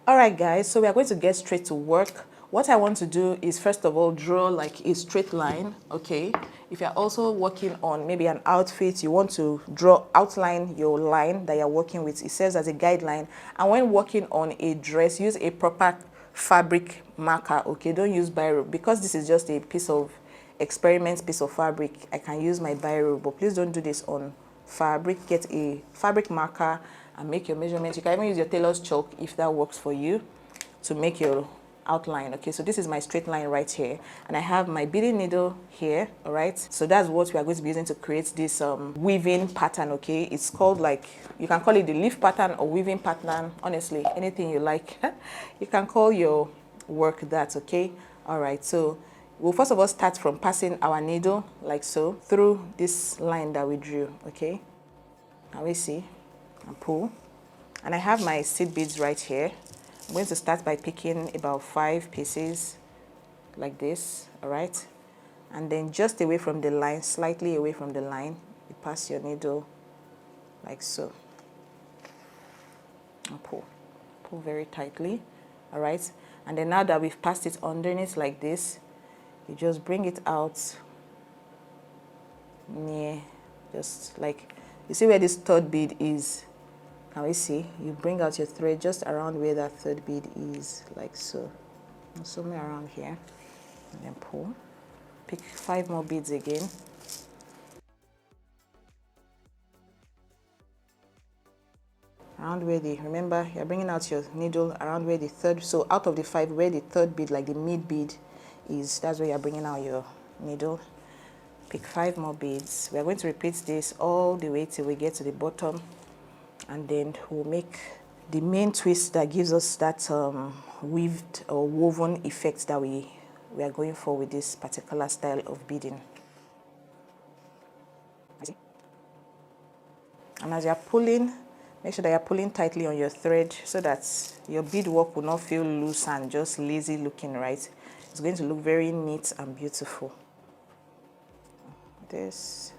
All right, guys, so we are going to get straight to work. What I want to do is, first of all, draw like a straight line, okay? If you're also working on maybe an outfit, you want to outline your line that you're working with. It serves as a guideline. And when working on a dress, use a proper fabric marker, okay? Don't use biro, because this is just a piece of experiment, piece of fabric. I can use my biro, but please don't do this on fabric. Get a fabric marker and make your measurements. You can even use your tailor's chalk if that works for you to make your outline. Okay, so this is my straight line right here, and I have my beading needle here. All right, so that's what we are going to be using to create this weaving pattern. Okay, it's called, like, you can call it the leaf pattern or weaving pattern. Honestly, anything you like. You can call your work that. Okay, all right, so we'll first of all start from passing our needle like so through this line that we drew. Okay, now we see and pull, and I have my seed beads right here. I'm going to start by picking about 5 pieces like this. All right, and then just away from the line, slightly away from the line, you pass your needle like so and pull very tightly. All right, and then now that we've passed it underneath like this, you just bring it out near, just like, you see where this third bead is. Can we see? You bring out your thread just around where that third bead is, like so, somewhere around here, and then pull. Pick 5 more beads again. Around where remember, you're bringing out your needle around where the third, so out of the 5, where the third bead, like the mid bead is, that's where you're bringing out your needle. Pick 5 more beads. We are going to repeat this all the way till we get to the bottom, and then we'll make the main twist that gives us that weaved or woven effect that we are going for with this particular style of beading. And as you're pulling, make sure that you're pulling tightly on your thread so that your beadwork will not feel loose and just lazy looking, right? It's going to look very neat and beautiful. This.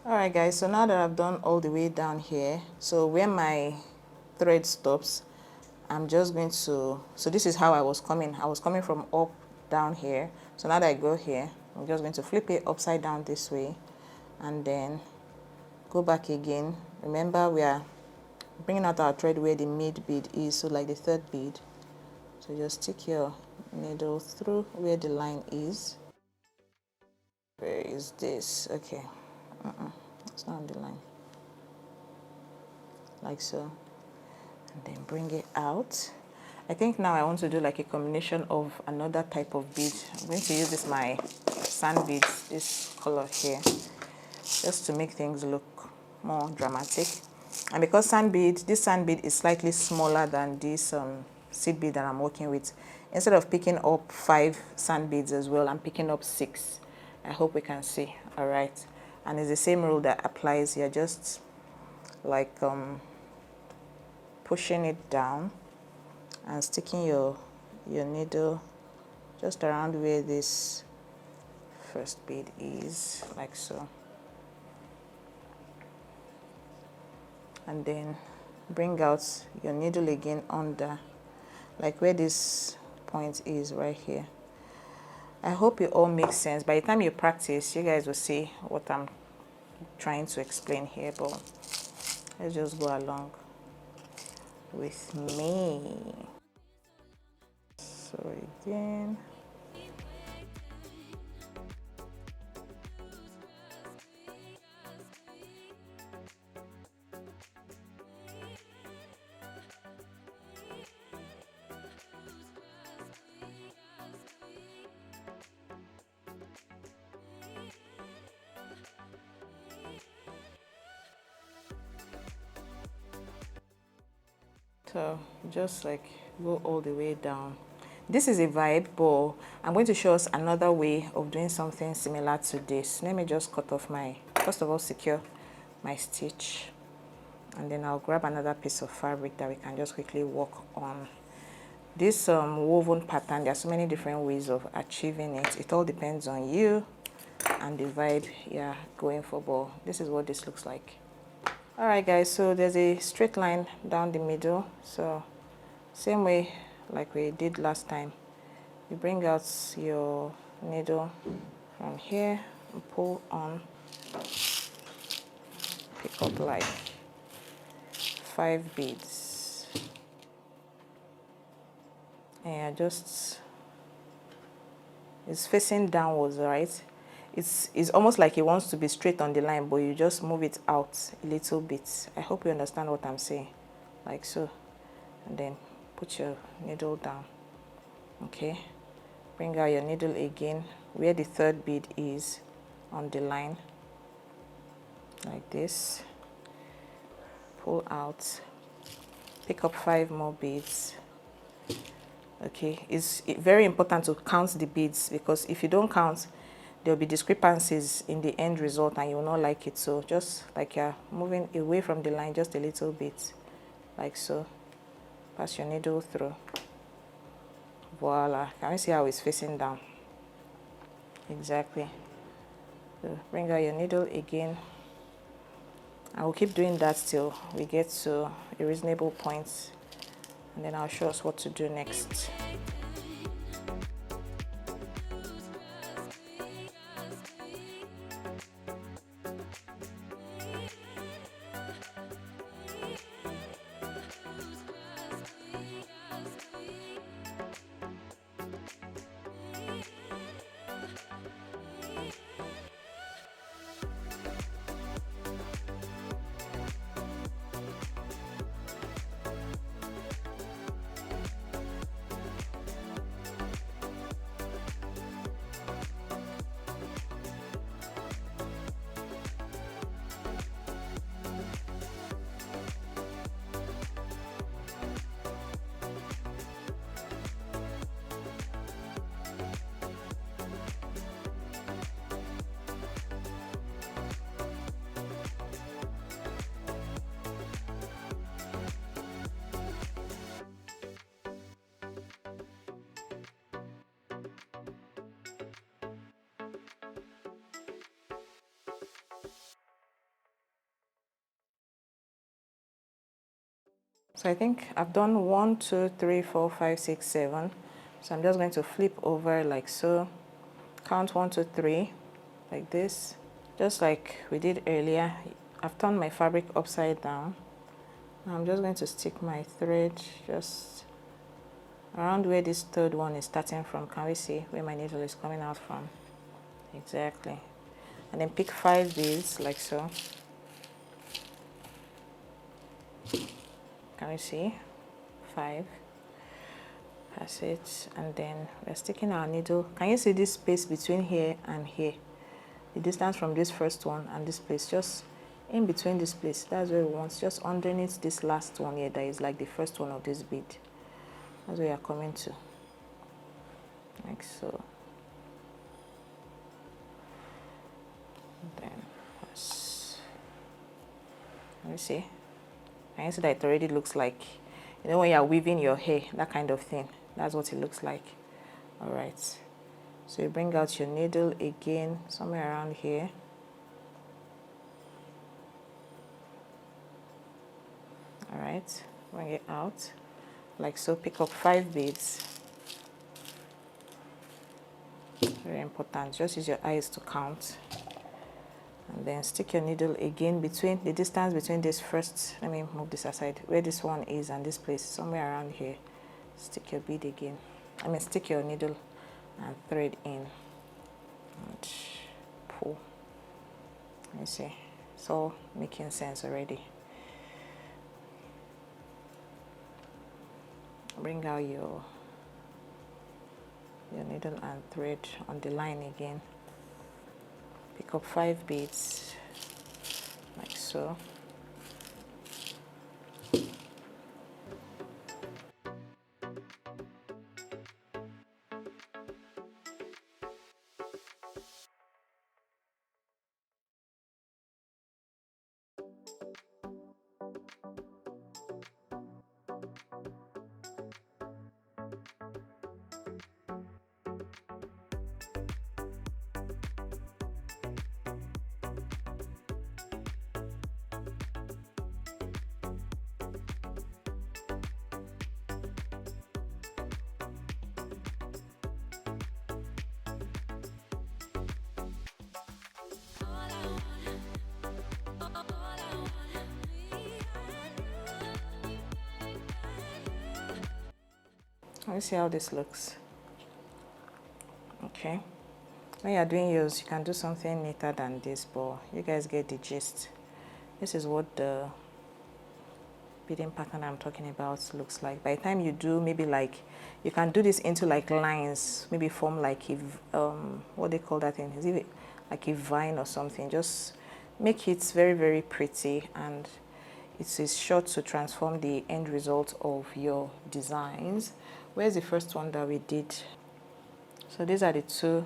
Alright guys, so now that I've done all the way down here, so where my thread stops, I'm just going to, so this is how I was coming from up down here. So now that I go here, I'm just going to flip it upside down this way and then go back again. Remember, we are bringing out our thread where the mid bead is, so like the third bead. So just stick your needle through where the line is. Where is this? Okay. It's not on the line. Like so. And then bring it out. I think now I want to do like a combination of another type of bead. I'm going to use this, my sand bead, this color here, just to make things look more dramatic. And because this sand bead is slightly smaller than this seed bead that I'm working with, instead of picking up 5 sand beads as well, I'm picking up 6. I hope we can see. All right. And it's the same rule that applies here, just like pushing it down and sticking your needle just around where this first bead is, like so. and then bring out your needle again under, like where this point is right here. I hope it all makes sense. By the time you practice, you guys will see what I'm trying to explain here, but let's just go along with me. So again, so just like go all the way down. This is a vibe, but I'm going to show us another way of doing something similar to this. Let me just cut off my, first of all, secure my stitch, and then I'll grab another piece of fabric that we can just quickly work on. This woven pattern, there are so many different ways of achieving it. It all depends on you and the vibe you're going for, but this is what this looks like. All right guys, so there's a straight line down the middle, so same way like we did last time. You bring out your needle from here and pull on, pick up like 5 beads, and just, it's facing downwards, right? It's almost like it wants to be straight on the line, but you just move it out a little bit. I hope you understand what I'm saying, like so. And then put your needle down. Okay, bring out your needle again where the 3rd bead is on the line, like this. Pull out, pick up 5 more beads. Okay, it's very important to count the beads, because if you don't count, there will be discrepancies in the end result and you will not like it. So just like you're moving away from the line just a little bit, like so. Pass your needle through. Voila. Can you see how it's facing down? Exactly. So bring out your needle again. I will keep doing that till we get to a reasonable point, and then I'll show us what to do next. So I think I've done 1, 2, 3, 4, 5, 6, 7. So I'm just going to flip over like so. Count 1, 2, 3, like this. Just like we did earlier, I've turned my fabric upside down. Now I'm just going to stick my thread just around where this 3rd one is starting from. Can we see where my needle is coming out from? Exactly. And then pick 5 beads like so. Can you see? 5. Pass it, and then we're sticking our needle. Can you see this space between here and here? The distance from this first one and this place, just in between this place. That's where we want, just underneath this last one here that is like the first one of this bead. That's where you're coming to, like so. Then pass. Let me see. Can you see that it already looks like, you know, when you're weaving your hair, that kind of thing. That's what it looks like. All right. So you bring out your needle again, somewhere around here. right, bring it out like so. Pick up 5 beads. Very important, just use your eyes to count, and then stick your needle again between the distance between this first, let me move this aside, where this one is and this place, somewhere around here. Stick your bead again, stick your needle and thread in and pull. You see, it's all making sense already. Bring out your needle and thread on the line again. Pick up 5 beads like so. Let's see how this looks. Okay, when you're doing yours, you can do something neater than this, but you guys get the gist. This is what the beading pattern I'm talking about looks like. By the time you do, maybe like you can do this into like lines, maybe form like a what they call that thing, is it like a vine or something? Just make it very, very pretty, and it is sure to transform the end result of your designs. Where's the first one that we did? So these are the 2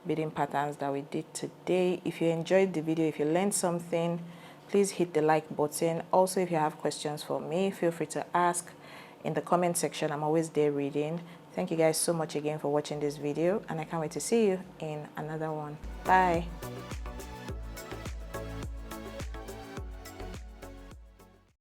beading patterns that we did today. If you enjoyed the video, if you learned something, please hit the like button. Also, if you have questions for me, feel free to ask in the comment section. I'm always there reading. Thank you guys so much again for watching this video, and I can't wait to see you in another one. Bye.